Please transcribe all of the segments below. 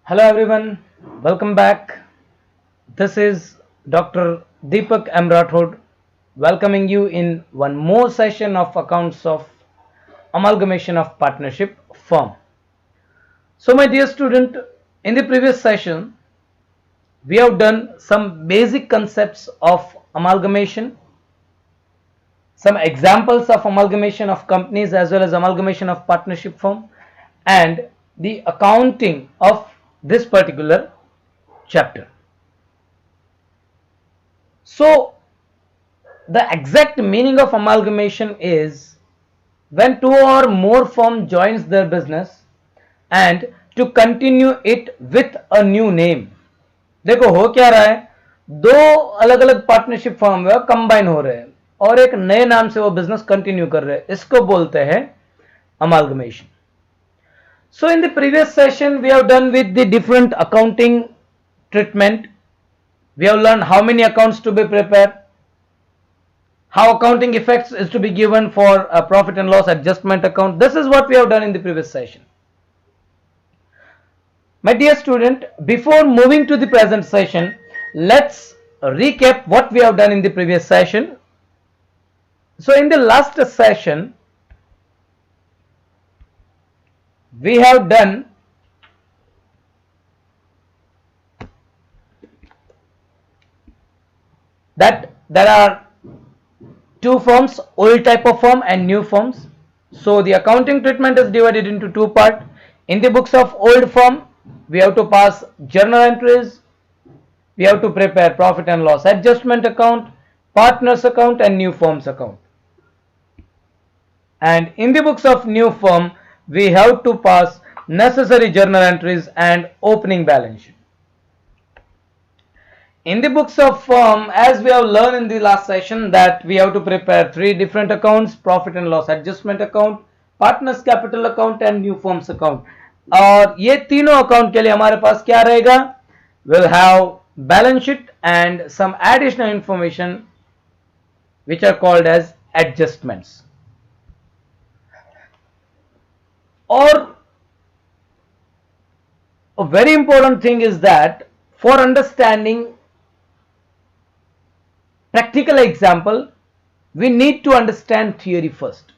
Hello everyone, welcome back. This is Dr. Deepak M. Rathod welcoming you in one more session of accounts of amalgamation of partnership firm. So my dear student, in the previous session we have done some basic concepts of amalgamation, some examples of amalgamation of companies as well as amalgamation of partnership firm and the accounting of this particular chapter. So the exact meaning of amalgamation is when two or more firm joins their business and to continue it with a new name. देखो हो क्या रहा है, दो अलग अलग partnership firm combine हो रहे हैं और एक नए नाम से वो बिजनेस कंटिन्यू कर रहे हैं, इसको बोलते हैं amalgamation. So in the previous session we have done with the different accounting treatment. We have learned how many accounts to be prepared, how accounting effects is to be given for a profit and loss adjustment account. This is what we have done in the previous session. My dear student, before moving to the present session, let's recap what we have done in the previous session. So in the last session, we have done that there are two firms, old type of firm and new firms. So the accounting treatment is divided into two parts. In the books of old firm, we have to pass journal entries, we have to prepare profit and loss adjustment account, partners account and new firms account. And in the books of new firm, we have to pass necessary journal entries and opening balance sheet. In the books of firm, as we have learned in the last session, that we have to prepare three different accounts: profit and loss adjustment account, partners capital account and new firms account. और ये तीनों account के लिए हमारे पास क्या रहेगा? We'll have balance sheet and some additional information which are called as adjustments. Or a very important thing is that for understanding practical example, we need to understand theory first.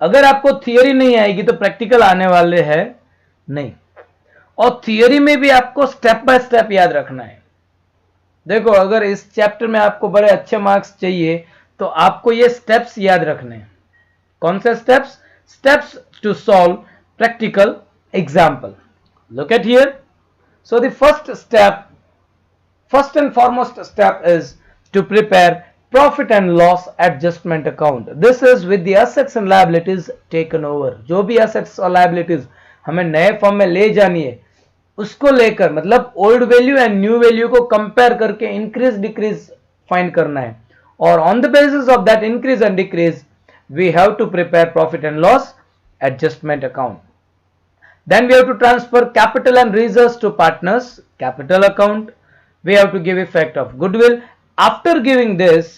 अगर आपको theory नहीं आएगी तो practical आने वाले हैं नहीं, और थियोरी में भी आपको स्टेप बाय स्टेप याद रखना है. देखो, अगर इस चैप्टर में आपको बड़े अच्छे मार्क्स चाहिए तो आपको ये स्टेप्स याद रखने हैं. कौन से steps? Steps to solve practical example. Look at here. So the first and foremost step is to prepare profit and loss adjustment account. This is with the assets and liabilities taken over. जो भी assets और liabilities हमें नए form में ले जानी है, उसको लेकर मतलब old value and new value को कंपेयर करके इंक्रीज डिक्रीज फाइंड करना है, और on the basis of that increase and decrease we have to prepare profit and loss adjustment account. Then we have to transfer capital and reserves to partners capital account. We have to give effect of goodwill. After giving this,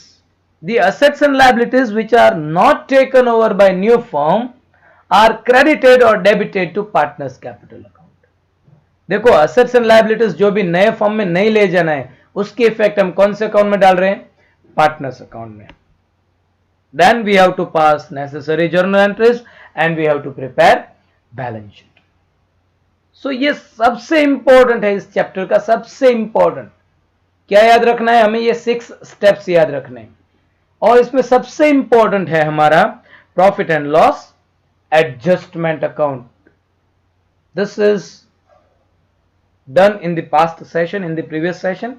the assets and liabilities which are not taken over by new firm are credited or debited to partners capital account. देखो, assets and liabilities जो भी नए form में नहीं ले जाना है, उसकी इफेक्ट हम कौन से अकाउंट में डाल रहे हैं? पार्टनर्स अकाउंट में. Then we have to pass necessary journal entries and we have to prepare balance sheet. So ये सबसे इंपॉर्टेंट है इस चैप्टर का. सबसे इंपॉर्टेंट क्या याद रखना है? हमें ये 6 स्टेप्स याद रखने हैं, और इसमें सबसे इंपॉर्टेंट है हमारा profit and loss adjustment account. This is done in the past session, in the previous session.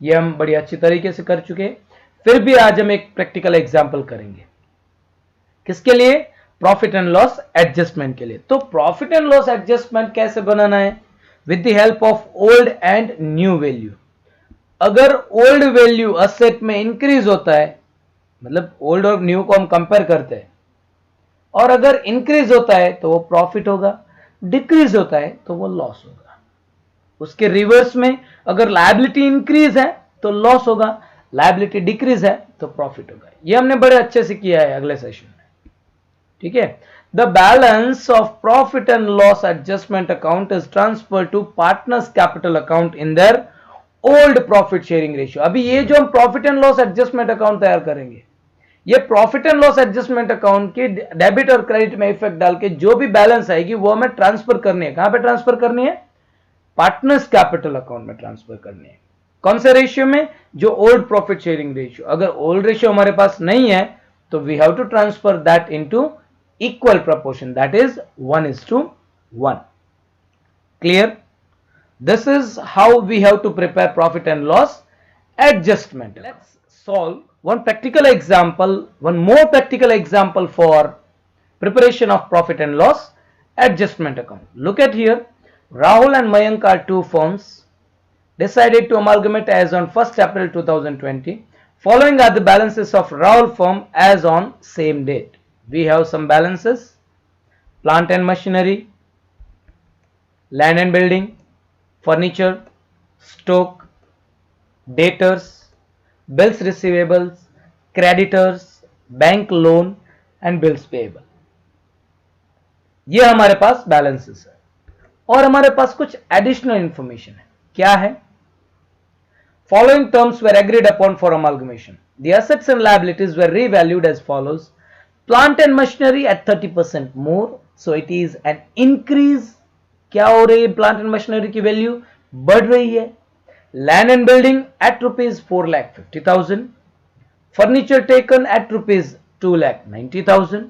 ये हम बड़ी अच्छी तरीके से कर चुके हैं. फिर भी आज हम एक प्रैक्टिकल एग्जाम्पल करेंगे. किसके लिए? प्रॉफिट एंड लॉस एडजस्टमेंट के लिए. तो प्रॉफिट एंड लॉस एडजस्टमेंट कैसे बनाना है? With the help of old and new value. अगर ओल्ड वैल्यू असेट में इंक्रीज होता है, मतलब ओल्ड और न्यू को हम कंपेयर करते हैं, और अगर इंक्रीज होता है तो वो प्रॉफिट होगा, डिक्रीज होता है तो वो लॉस होगा. उसके रिवर्स में अगर लायबिलिटी इंक्रीज है तो लॉस होगा, लायबिलिटी डिक्रीज है तो प्रॉफिट होगा. ये हमने बड़े अच्छे से किया है अगले सेशन में. ठीक है, The balance of profit and loss adjustment account is transferred to partners capital account in their old profit sharing ratio. अभी ये जो हम profit and loss adjustment account तैयार करेंगे, ये profit and loss adjustment account की डेबिट और credit में इफेक्ट डाल के जो भी बैलेंस आएगी वो हमें ट्रांसफर करनी है. कहां पे ट्रांसफर करनी है? पार्टनर्स कैपिटल अकाउंट में ट्रांसफर करनी है. कौन से रेशियो में? जो ओल्ड प्रॉफिट शेयरिंग रेशियो. अगर ओल्ड रेशियो हमारे पास नहीं है तो we have to transfer that into equal proportion, that is 1:1. Clear? This is how we have to prepare profit and loss adjustment. Let's solve one more practical example for preparation of profit and loss adjustment account. Look at here. Rahul and Mayank are two firms decided to amalgamate as on 1st April 2020. Following are the balances of Rahul firm as on same date. We have some balances: plant and machinery, land and building, furniture, stock, debtors, bills receivables, creditors, bank loan and bills payable. ये हमारे पास balances है और हमारे पास कुछ additional information है. क्या है? Following terms were agreed upon for amalgamation. The assets and liabilities were revalued as follows: plant and machinery at 30% more, so it is an increase. क्या हो रही है? प्लांट एंड मशीनरी की वैल्यू बढ़ रही है. Land and building at rupees 4,50,000. Furniture taken at rupees 2,90,000.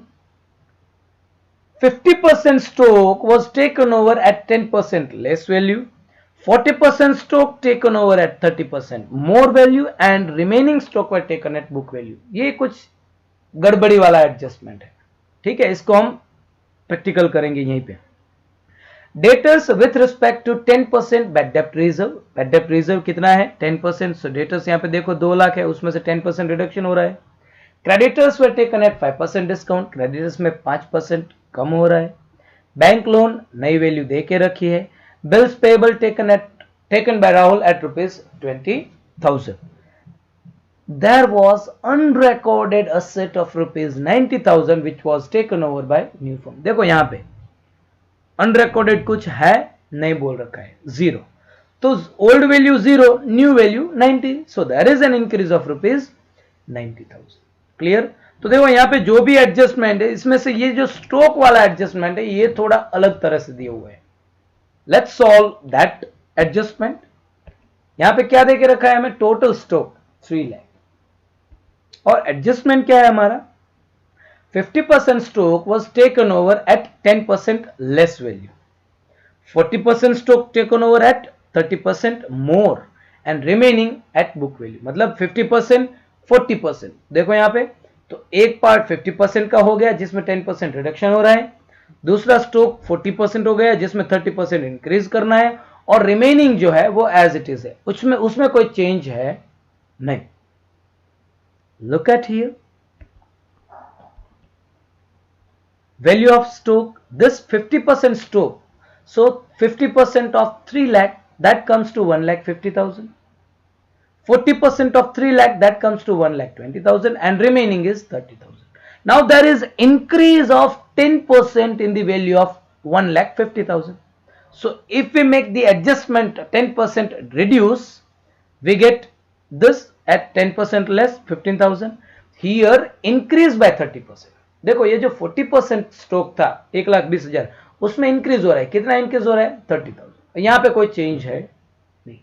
50% stock was taken over at 10% less value. 40% stock taken over at 30% more value and remaining stock were taken at book value. ये कुछ गड़बड़ी वाला adjustment है. ठीक है, इसको हम practical करेंगे यहीं पे. Debtors with respect to 10% bad डेप्ट रिजर्व. बैड डेप्ट रिजर्व कितना है? 10%. सो डेटर्स यहाँ पे देखो 2 लाख है, उसमें से 10% रिडक्शन हो रहा है. Creditors were taken at 5% discount. Creditors में 5% कम हो रहा है. बैंक लोन नई वैल्यू दे के रखी है. Bills payable taken by Rahul at ₹20,000. There was unrecorded asset of ₹90,000 which was taken over by new firm. देखो यहाँ पे unrecorded कुछ है नहीं बोल रखा है, 0. तो old value 0, new value 90. So there is an increase of ₹90,000. Clear? तो देखो यहाँ पे जो भी एडजस्टमेंट है इसमें से ये जो स्टॉक वाला एडजस्टमेंट है ये थोड़ा अलग तरह से दिया हुआ है. Let's solve that adjustment. यहाँ पे क्या देके रखा है हमें? टोटल स्टॉक 3 लाख और एडजस्टमेंट क्या है हमारा? 50% stock was taken over at 10% less value. 40% stock taken over at 30% more and remaining at book value. मतलब 50% 40%. देखो यहाँ पे तो एक पार्ट 50% का हो गया जिसमें 10% रिडक्शन हो रहा है. दूसरा स्टॉक 40% हो गया जिसमें 30% इंक्रीज करना है और रिमेनिंग जो है वो एज इट इज है, उसमें कोई चेंज है नहीं. Look at here. Value of stock, this 50% stock. So 50% of 3 lakh that comes to 1,50,000. 40% of 3 lakh that comes to 1,20,000 and remaining is 30,000. Now there is increase of 10% in the value of 1,50,000. So if we make the adjustment 10% reduce, we get this at 10% less 15,000. Here increase by 30%. देखो ये जो 40% stock था 1,20,000 उसमें increase हो रहा है. कितना increase हो रहा है? 30,000. यहाँ पे कोई चेंज है नहीं.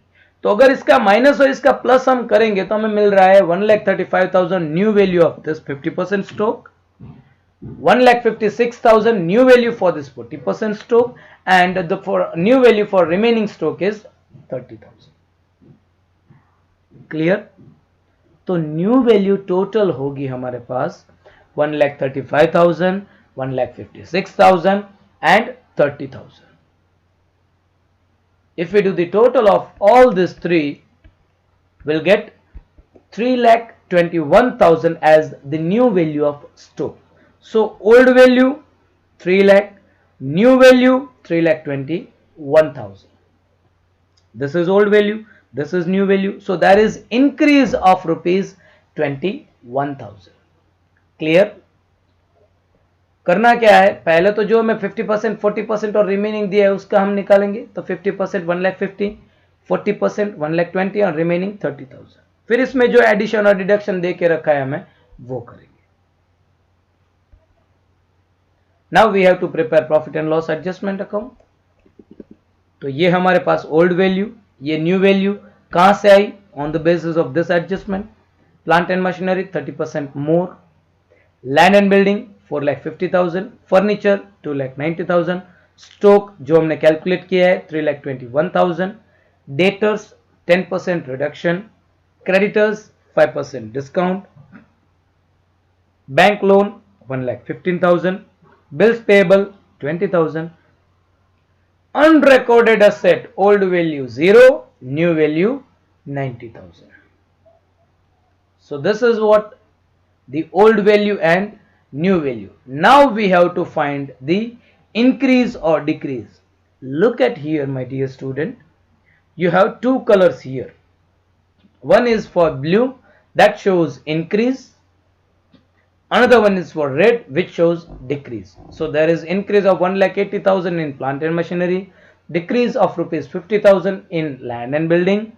तो अगर इसका माइनस और इसका प्लस हम करेंगे तो हमें मिल रहा है 1,35,000 new value of this 50% stock, 1,56,000 new value for this 40% stock and the new value for remaining stock is 30,000. Clear? तो न्यू वैल्यू टोटल होगी हमारे पास 1,35,000, 1,56,000 and 30,000. If we do the total of all these three, we'll get 3,21,000 as the new value of stock. So old value 3 lakh, new value 3,21,000. This is old value, this is new value. So there is increase of rupees 21,000. Clear? करना क्या है, पहले तो जो मैं 50%, 40% और remaining दिया है उसका हम निकालेंगे। तो 50% 1,50,000, 40% 1,20,000 और रिमेनिंग 30,000। फिर इसमें जो एडिशन और डिडक्शन दे के रखा है हमें वो करेंगे। Now we have to prepare profit and loss adjustment account. तो ये हमारे पास ओल्ड वैल्यू, ये न्यू वैल्यू कहां से आई, on the basis of this adjustment. Plant and machinery 30% more, land and building 4,50,000, furniture 2,90,000, stock जो हमने कैलकुलेट किया है 3,21,000, debtors 10% reduction, creditors 5% discount, bank loan 1,15,000, bills payable 20,000, unrecorded asset old value 0, new value 90,000. So this is what the old value and new value. Now we have to find the increase or decrease. Look at here, my dear student, you have two colors here. One is for blue, that shows increase. Another one is for red, which shows decrease. So there is increase of 1,80,000 in plant and machinery, decrease of rupees 50,000 in land and building,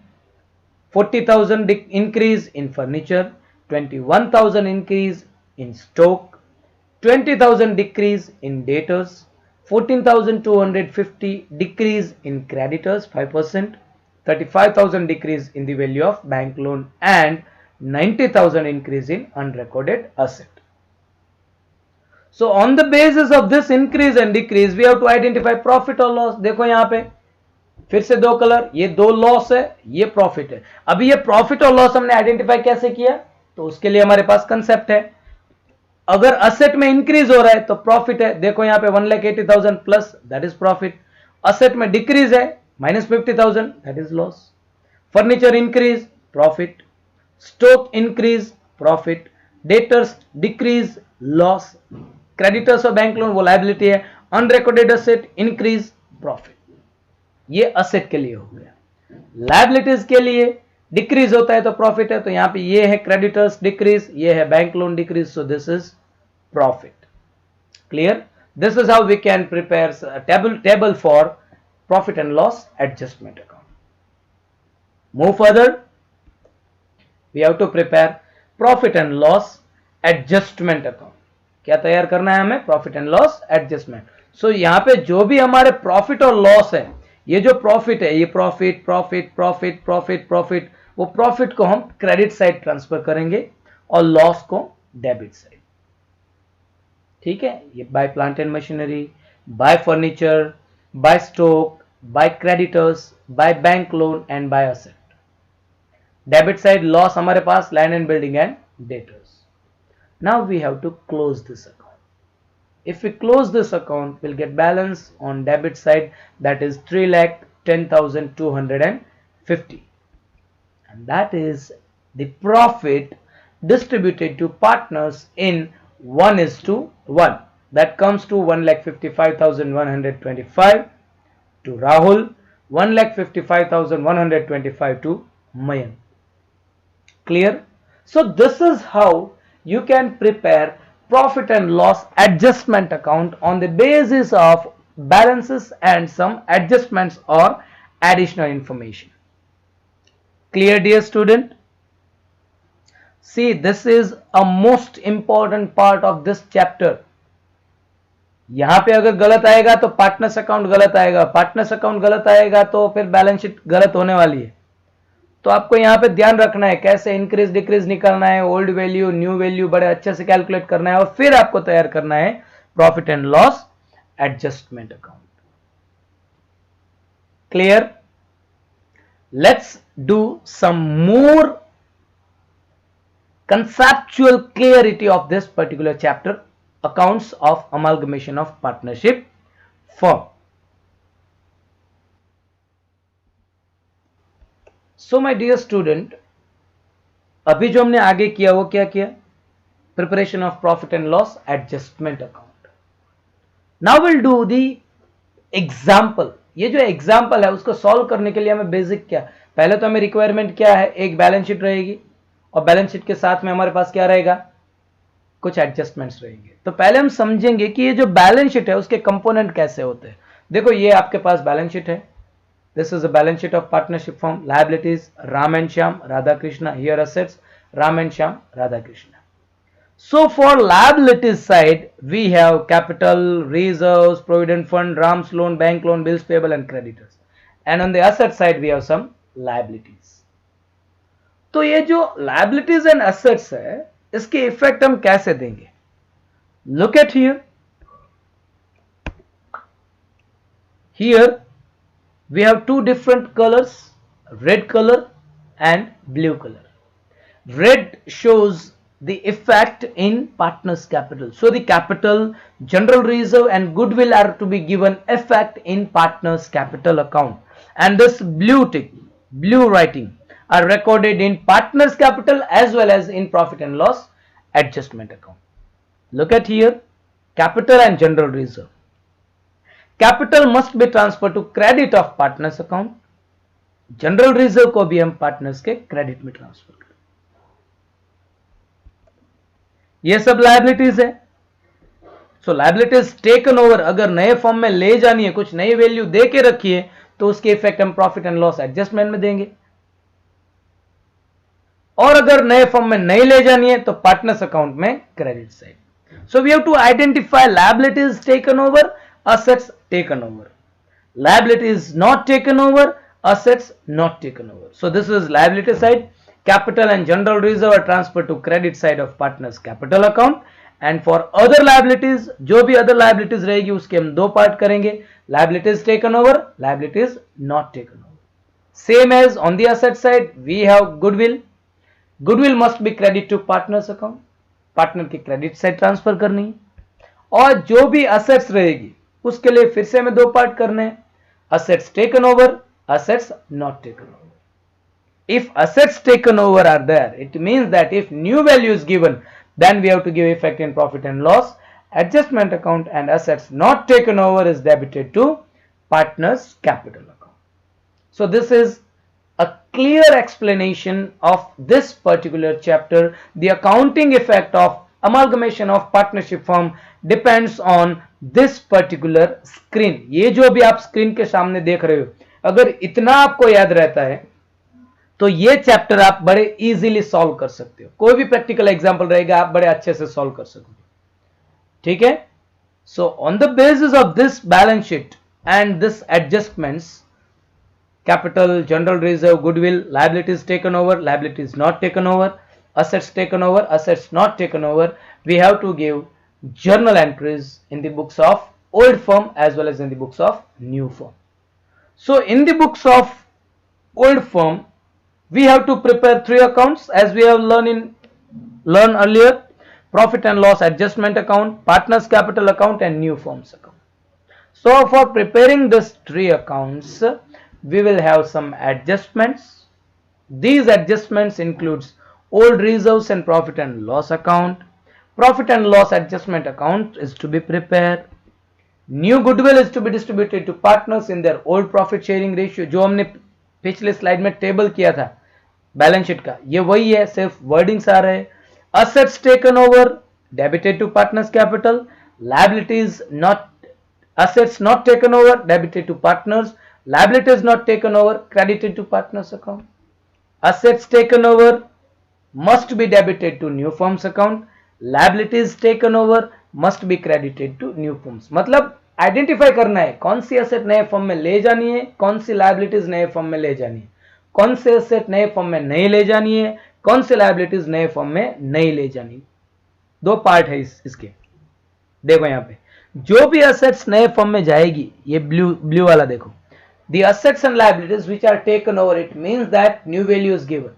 40,000 increase in furniture, 21,000 increase in stock, 20,000 decrease in debtors, 14,250 decrease in creditors 5%, 35,000 decrease in the value of bank loan, and 90,000 increase in unrecorded asset. So on the basis of this increase and decrease we have to identify profit or loss. देखो यहाँ पे फिर से दो colour, ये दो loss है, ये प्रॉफिट है। अभी ये प्रॉफिट और लॉस हमने आइडेंटिफाई कैसे किया, तो उसके लिए हमारे पास कंसेप्ट है। अगर असेट में इंक्रीज हो रहा है तो प्रॉफिट है, देखो यहाँ पे 1,80,000 plus, that is profit. Asset में डिक्रीज है -50,000, that is loss. Furniture increase, profit. Stock increase, profit. Debtors decrease, loss. Creditors और बैंक लोन वो लायबिलिटी है। Unrecorded asset increase, profit. ये असेट के लिए हो गया। लायबिलिटीज के लिए डिक्रीज होता है तो प्रॉफिट है, तो यहां पे ये है क्रेडिटर्स डिक्रीज, ये है bank loan decrease, so this is profit. Clear? This is how we can prepare table for profit and loss adjustment account. Move further, we have to prepare profit and loss adjustment account. क्या तैयार करना है हमें? Profit and loss adjustment. So यहां पे जो भी हमारे प्रॉफिट और लॉस है, ये जो प्रॉफिट है, ये profit profit profit profit profit, वो प्रॉफिट को हम क्रेडिट साइड ट्रांसफर करेंगे और लॉस को डेबिट साइड। ठीक है? ये by plant and machinery, by furniture, by stock, by creditors, by bank loan and by asset. Debit side loss हमारे पास land and building and debtors. Now we have to close this account. If we close this account, we'll get balance on debit side, that is 3,10,250, and that is the profit distributed to partners in 1:1. That comes to 1,55,125 to Rahul, 1,55,125 to Mayan. Clear? So this is how you can prepare profit and loss adjustment account on the basis of balances and some adjustments or additional information. Clear, dear student? See, this is a most important part of this chapter. यहां पे अगर गलत आएगा तो partners account गलत आएगा, partners account गलत आएगा तो फिर बैलेंस शीट गलत होने वाली है। तो आपको यहां पे ध्यान रखना है कैसे इंक्रीज डिक्रीज निकालना है, ओल्ड वैल्यू न्यू वैल्यू बड़े अच्छे से कैलकुलेट करना है, और फिर आपको तैयार करना है profit and loss adjustment account. Clear? Let's do some more conceptual clarity of this particular chapter, accounts of amalgamation of partnership firm. So my dear student, अभी जो हमने आगे किया वो क्या किया? Preparation of profit and loss adjustment account. Now will do the example. ये जो एग्जाम्पल है उसको सॉल्व करने के लिए हमें बेसिक क्या, पहले तो हमें रिक्वायरमेंट क्या है, एक बैलेंस शीट रहेगी और बैलेंस शीट के साथ में हमारे पास क्या रहेगा? कुछ एडजस्टमेंट्स रहेंगे। तो पहले हम समझेंगे कि ये जो बैलेंस शीट है उसके कंपोनेंट कैसे होते हैं। देखो ये आपके पास बैलेंस शीट है, this is a balance sheet of partnership firm. Liabilities Ram and Shyam, Radha Krishna, here assets Ram and Shyam, Radha Krishna. So for liabilities side, we have capital, reserves, provident fund, Ram's loan, bank loan, bills payable and creditors. And on the asset side, we have some liabilities. तो ये जो liabilities and assets है, इसके effect हम कैसे देंगे? Look at here. Here we have two different colors, red color and blue color. Red shows the effect in partners capital. So the capital, general reserve and goodwill are to be given effect in partners capital account, and this blue tick, blue writing are recorded in partners capital as well as in profit and loss adjustment account. Look at here, capital and general reserve. Capital must be transferred to credit of partners account. General reserve को भी हम partners के credit में transfer करें. ये सब liabilities है. सो liabilities taken over अगर नए फॉर्म में ले जानी है, कुछ नई वैल्यू दे के रखी है, तो उसके इफेक्ट हम प्रॉफिट एंड लॉस एडजस्टमेंट में देंगे. और अगर नए फॉर्म में नहीं ले जानी है तो पार्टनर्स अकाउंट में credit side. So we have to identify liabilities taken over, assets taken over. Liabilities not taken over, assets not taken over. So this is liability side. Capital and general reserve are transferred to credit side of partners capital account. And for other liabilities, जो भी other liabilities रहेगी उसके हम दो part करेंगे, liabilities taken over, liabilities not taken over. Same as on the asset side, we have goodwill. Goodwill must be credit to partners account. Partner की credit side transfer करनी है. और जो भी assets रहेगी उसके लिए फिर से हमें दो पार्ट करने हैं, assets taken over, assets not taken over. If assets taken over are there, it means that if new value is given, then we have to give effect in profit and loss adjustment account, and assets not taken over is debited to partners capital account. So this is a clear explanation of this particular chapter. The accounting effect of amalgamation of partnership firm depends on this particular screen. ये जो भी आप screen के सामने देख रहे हो, अगर इतना आपको याद रहता है तो ये चैप्टर आप बड़े इजीली सॉल्व कर सकते हो. कोई भी प्रैक्टिकल एग्जांपल रहेगा आप बड़े अच्छे से सॉल्व कर सकोगे. ठीक है. So on the basis of this balance sheet and this adjustments, capital, general reserve, goodwill, liabilities taken over, liabilities not taken over, assets taken over, assets not taken over, we have to give journal entries in the books of old firm as well as in the books of new firm. So in the books of old firm, we have to prepare three accounts as we have learned earlier: profit and loss adjustment account, partners capital account and new firms account. So for preparing these three accounts, we will have some adjustments. These adjustments includes old reserves and profit and loss account. Profit and loss adjustment account is to be prepared. New goodwill is to be distributed to partners in their old profit sharing ratio. जो हमने पिछले slide में table किया था balance sheet का, ये वही है, सिर्फ वर्डिंग्स आ रहे हैं. Assets taken over debited to partners capital. Liabilities not, assets not taken over debited to partners. Liabilities not taken over credited to partners account. Assets taken over must be debited to new firms account. Liabilities taken over must be credited to new firms. मतलब identify करना है कौन सी asset नए form में ले जानी है, कौन सी लायबिलिटीज नए फॉर्म में ले जानी है, कौन से एसेट नए फॉर्म में नहीं ले जानी है, कौन सी लायबिलिटीज नए फॉर्म में नहीं ले जानी. दो पार्ट है इसके. देखो यहाँ पे जो भी एसेट्स नए फॉर्म में जाएगी, ये ब्लू वाला देखो, the assets and liabilities which are taken over, it means that new value is given.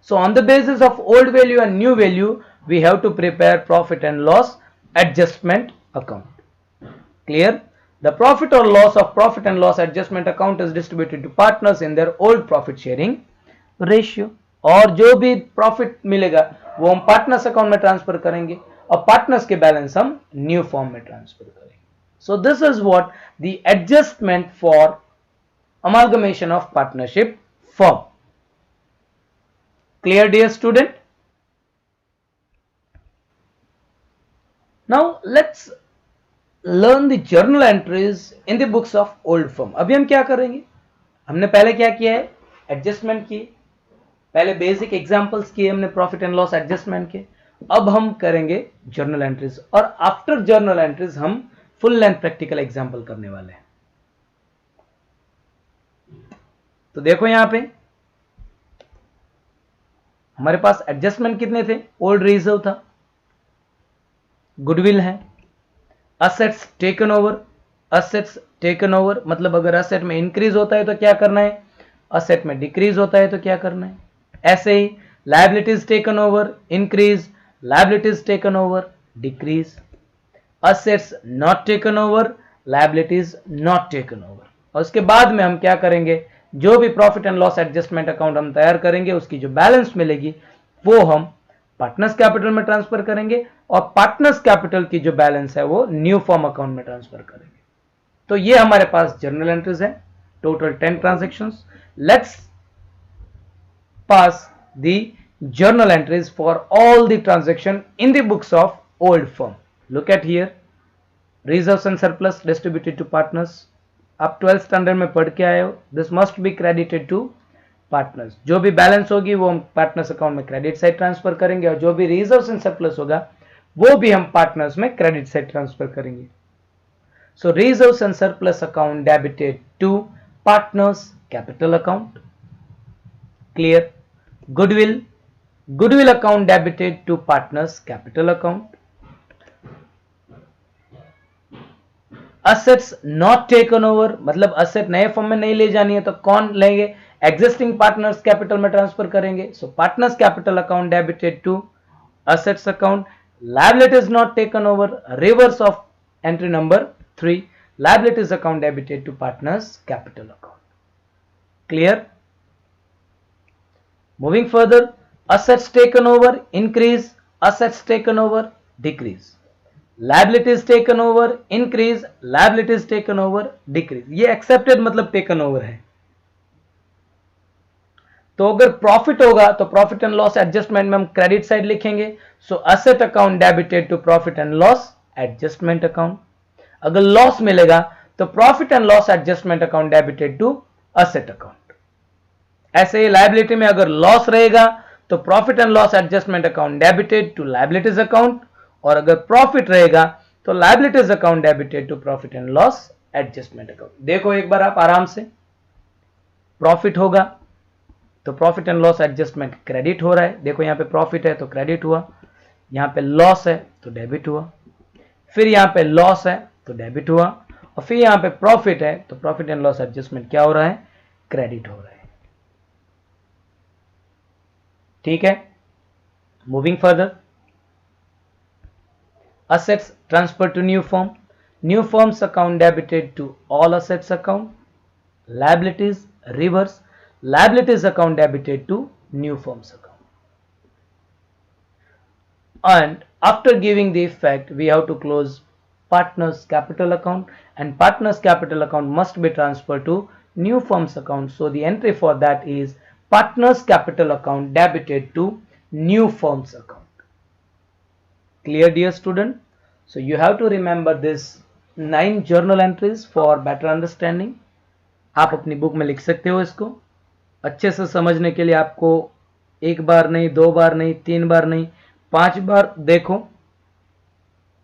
So on the basis of old value and new value, we have to prepare profit and loss adjustment account. Clear? The profit or loss of profit and loss adjustment account is distributed to partners in their old profit sharing ratio. और जो भी profit मिलेगा वो हम partners account में transfer करेंगे और partners के बैलेंस हम न्यू फॉर्म में ट्रांसफर करेंगे. सो this is what the adjustment for amalgamation of partnership firm. Clear, dear student? Now let's learn the journal entries in the books of old firm. अभी हम क्या करेंगे, हमने पहले क्या किया है, एडजस्टमेंट की, पहले बेसिक एग्जांपल्स किए हमने प्रॉफिट एंड लॉस एडजस्टमेंट के। अब हम करेंगे जर्नल एंट्रीज, और आफ्टर जर्नल एंट्रीज हम फुल लेंथ प्रैक्टिकल एग्जांपल करने वाले हैं। तो देखो यहां पे हमारे पास एडजस्टमेंट कितने थे, ओल्ड रिजर्व था, गुडविल है, assets taken over. Assets taken over मतलब अगर असेट में इंक्रीज होता है तो क्या करना है, असेट में डिक्रीज होता है तो क्या करना है। ऐसे ही liabilities taken over, increase, liabilities taken over, decrease, assets not taken over, liabilities not taken over. और उसके बाद में हम क्या करेंगे, जो भी profit and loss adjustment account हम तैयार करेंगे उसकी जो बैलेंस मिलेगी वो हम पार्टनर्स कैपिटल में ट्रांसफर करेंगे, और पार्टनर्स कैपिटल की जो बैलेंस है वो न्यू फॉर्म अकाउंट में ट्रांसफर करेंगे। तो ये हमारे पास जर्नल एंट्रीज है, total 10 transactions. Let's pass the journal entries for all the transaction in the books of old firm. Look at here, reserves and surplus distributed to partners. आप 12th standard में पढ़ के आए हो, this must be credited to partners. जो भी balance होगी वो हम पार्टनर्स अकाउंट में क्रेडिट साइड ट्रांसफर करेंगे, और जो भी रिजर्व्स एंड सरप्लस होगा वो भी हम पार्टनर्स में क्रेडिट साइड ट्रांसफर करेंगे। So reserves and surplus account debited to partners capital account, clear. Goodwill, goodwill account debited to partners capital account. assets not taken over मतलब असेट नए form में नहीं ले जानी है तो कौन लेंगे, एग्जिस्टिंग पार्टनर्स कैपिटल में ट्रांसफर करेंगे। So partners capital account debited to assets account, liabilities not taken over, reverse of entry number 3, liabilities account debited to partners capital account. Clear? Moving further, assets taken over, increase, assets taken over, decrease, liabilities taken over, increase, liabilities taken over, decrease। ये accepted मतलब taken over है। तो अगर profit होगा तो profit and loss adjustment में हम credit side लिखेंगे, so asset account debited to profit and loss adjustment account. अगर लॉस मिलेगा तो profit and loss adjustment account debited to asset account. ऐसे ही लायबिलिटी में अगर लॉस रहेगा तो profit and loss adjustment account debited to liabilities account, और अगर प्रॉफिट रहेगा तो liabilities account debited to profit and loss adjustment account. देखो एक बार आप आराम से, प्रॉफिट होगा तो profit and loss adjustment credit हो रहा है, देखो यहां पे प्रॉफिट है तो क्रेडिट हुआ, यहां पे लॉस है तो डेबिट हुआ, फिर यहां पे लॉस है तो डेबिट हुआ, और फिर यहां पे प्रॉफिट है तो प्रॉफिट एंड लॉस एडजस्टमेंट क्या हो रहा है, क्रेडिट हो रहा है। ठीक है, moving further, assets transferred to new firm, new firm's account debited to all assets account, liabilities reverse, liabilities account debited to new firm's account. And after giving the effect we have to close partners capital account, and partners capital account must be transferred to new firm's account, so the entry for that is partners capital account debited to new firm's account. Clear dear student? So you have to remember this 9 journal entries for better understanding. आप अपनी book में लिख सकते हो इसको। अच्छे से समझने के लिए आपको एक बार नहीं, 2 बार नहीं, 3 बार नहीं, 5 बार देखो।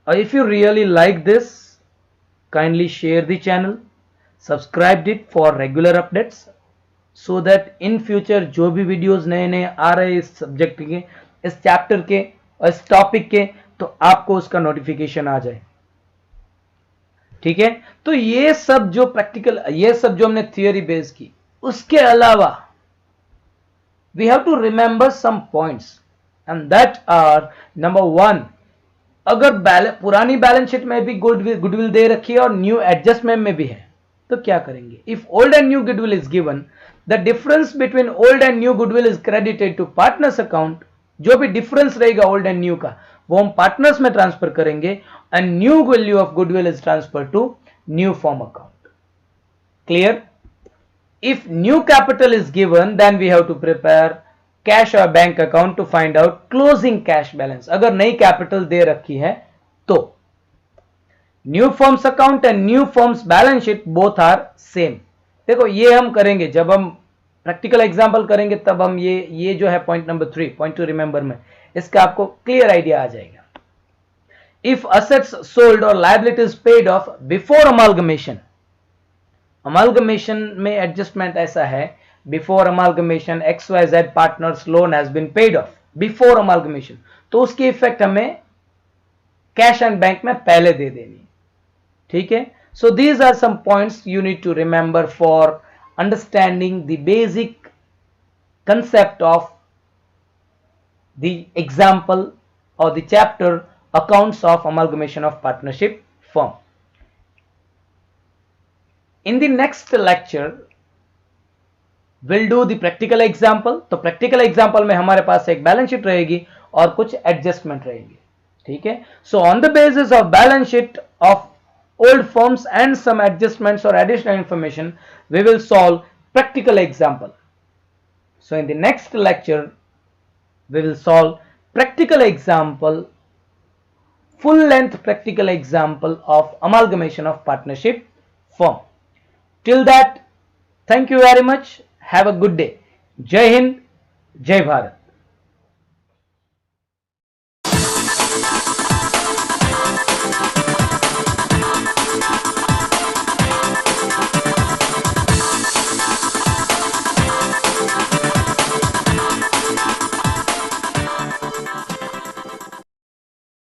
और if you really like this, kindly share the channel, subscribe it for regular updates, so that in future जो भी वीडियोस नए नए आ रहे हैं इस सब्जेक्ट के, इस चैप्टर के और इस टॉपिक के, तो आपको उसका नोटिफिकेशन आ जाए। ठीक है, तो ये सब जो प्रैक्टिकल, ये सब जो हमने थियोरी बेस की, उसके अलावा we have to remember some points, and that are number 1, अगर पुरानी बैलेंस शीट में भी गुडविल दे रखी है और न्यू एडजस्टमेंट में भी है तो क्या करेंगे। If old and new goodwill is given, the difference between old and new goodwill is credited to partners account. जो भी डिफरेंस रहेगा ओल्ड एंड न्यू का वो हम पार्टनर्स में ट्रांसफर करेंगे, and new value of goodwill is transfer to new firm account. Clear? If new capital is given then we have to prepare cash और bank account to find out closing cash balance. अगर नई capital दे रखी है तो new firms account and new firms balance sheet both are same. देखो ये हम करेंगे जब हम प्रैक्टिकल एग्जांपल करेंगे, तब हम ये जो है point number 3, point to remember में, इसका आपको क्लियर आइडिया आ जाएगा। इफ असेट्स सोल्ड और liabilities paid off before amalgamation, amalgamation में एडजस्टमेंट ऐसा है, before amalgamation XYZ partners loan has been paid off before amalgamation, तो उसकी इफेक्ट हमें कैश एंड बैंक में पहले दे देनी। ठीक है, so these are some points you need to remember for understanding the basic concept of the example or the chapter accounts of amalgamation of partnership firm. In the next lecture we'll do the practical example। तो practical example में हमारे पास एक balance sheet रहेगी और कुछ adjustment रहेंगे। ठीक है, so on the basis of balance sheet of old firms and some adjustments or additional information, we will solve practical example. So in the next lecture we will solve practical example, full length practical example of amalgamation of partnership firm. Till that, thank you very much, have a good day. Jai Hind, Jai Bharat.